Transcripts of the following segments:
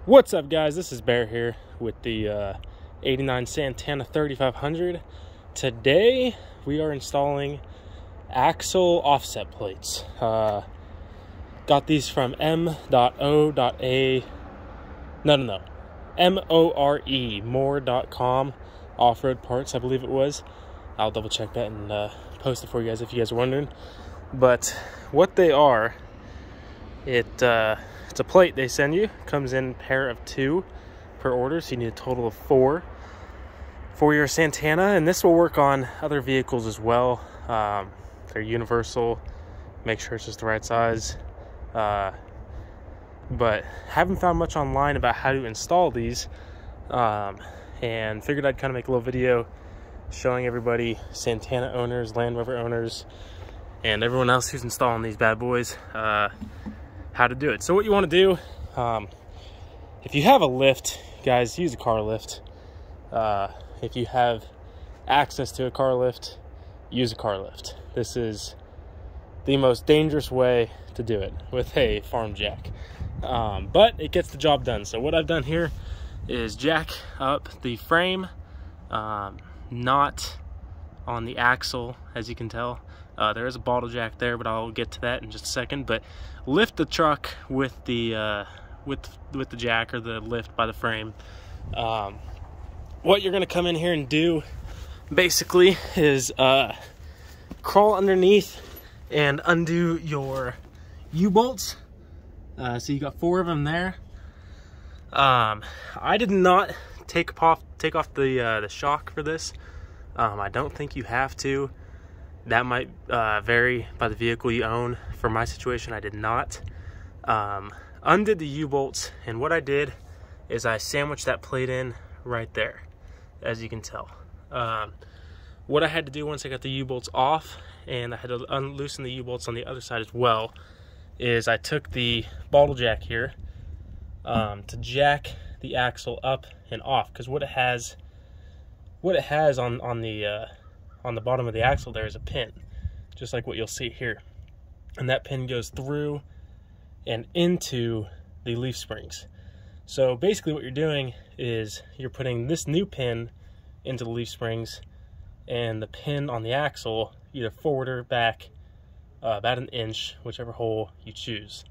What's up, guys? This is Bear here with the 89 Santana 3500. Today we are installing axle offset plates. Got these from more.com, off-road parts, I believe it was. I'll double check that and post it for you guys if you guys are wondering. But what they are, it's a plate they send you. Comes in a pair of 2 per order, so you need a total of 4 for your Santana, and this will work on other vehicles as well. They're universal. Make sure it's just the right size. But haven't found much online about how to install these, and figured I'd kind of make a little video showing everybody, Santana owners, Land Rover owners, and everyone else who's installing these bad boys, how to do it. So what you want to do, if you have a lift, guys, use a car lift. If you have access to a car lift, use a car lift. This is the most dangerous way to do it with a farm jack, but it gets the job done. So what I've done here is jack up the frame, not on the axle, as you can tell. There is a bottle jack there, but I'll get to that in just a second. But lift the truck with the with the jack or the lift by the frame. What you're gonna come in here and do basically is crawl underneath and undo your U-bolts. So you got 4 of them there. I did not take off the shock for this. I don't think you have to. That might vary by the vehicle you own. For my situation, I did not. Undid the U-bolts, and what I did is I sandwiched that plate in right there, as you can tell. What I had to do once I got the U-bolts off, and I had to unloosen the U-bolts on the other side as well, is I took the bottle jack here to jack the axle up and off, because what it has on the bottom of the axle there is a pin, just like what you'll see here, and that pin goes through and into the leaf springs. So basically what you're doing is you're putting this new pin into the leaf springs, and the pin on the axle either forward or back about 1 inch, whichever hole you choose.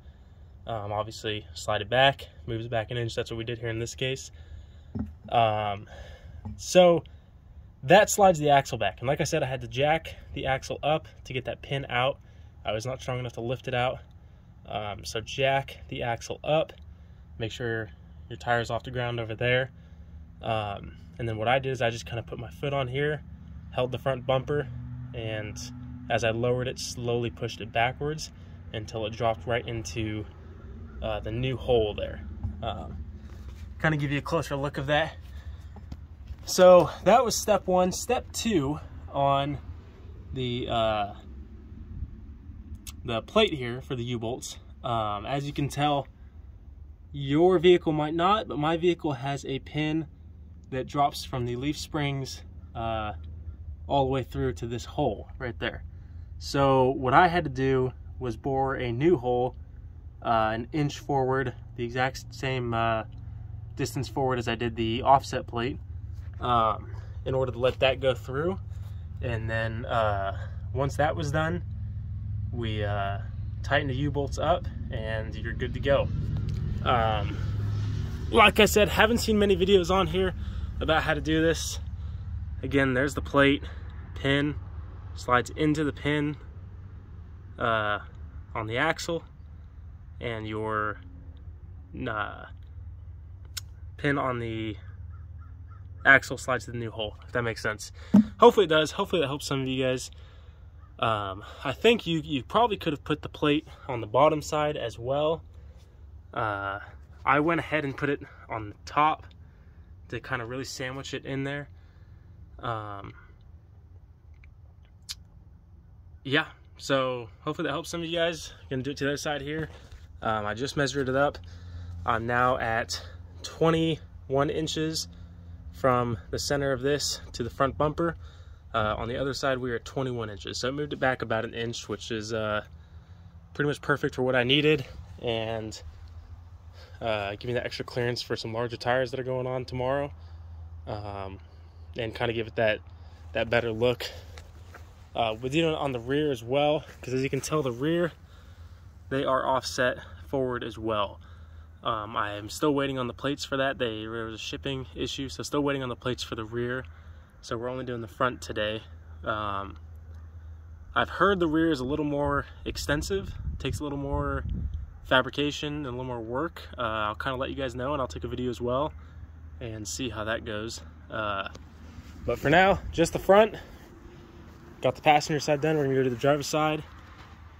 Obviously slide it back, moves it back 1 inch. That's what we did here in this case. So that slides the axle back, and like I said, I had to jack the axle up to get that pin out. I was not strong enough to lift it out. So jack the axle up, make sure your tire's off the ground over there. And then what I did is I just kind of put my foot on here, held the front bumper, and as I lowered it, slowly pushed it backwards until it dropped right into the new hole there. Kind of give you a closer look of that. So that was step 1. Step 2 on the plate here for the U-bolts. As you can tell, your vehicle might not, but my vehicle has a pin that drops from the leaf springs all the way through to this hole right there. So what I had to do was bore a new hole 1 inch forward, the exact same distance forward as I did the offset plate, in order to let that go through. And then once that was done, we tighten the U-bolts up and you're good to go. Like I said, haven't seen many videos on here about how to do this. Again, there's the plate, pin slides into the pin on the axle, and your pin on the axle slides to the new hole, if that makes sense. Hopefully it does. Hopefully that helps some of you guys. I think you probably could have put the plate on the bottom side as well. I went ahead and put it on the top to kind of really sandwich it in there. Yeah, so hopefully that helps some of you guys. I'm gonna do it to the other side here. I just measured it up. I'm now at 21 inches from the center of this to the front bumper. On the other side, we are at 21 inches. So I moved it back about 1 inch, which is pretty much perfect for what I needed. And give me that extra clearance for some larger tires that are going on tomorrow, and kind of give it that better look. We're dealing on the rear as well, because as you can tell, the rear, they are offset forward as well. I am still waiting on the plates for that. There was a shipping issue, so still waiting on the plates for the rear. So we're only doing the front today. I've heard the rear is a little more extensive, takes a little more fabrication and a little more work. I'll kind of let you guys know, and I'll take a video as well and see how that goes. But for now, just the front. Got the passenger side done. We're gonna go to the driver's side,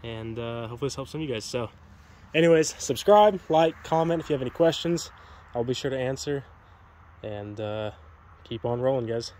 and hopefully this helps some of you guys. So anyways, subscribe, like, comment if you have any questions. I'll be sure to answer, and keep on rolling, guys.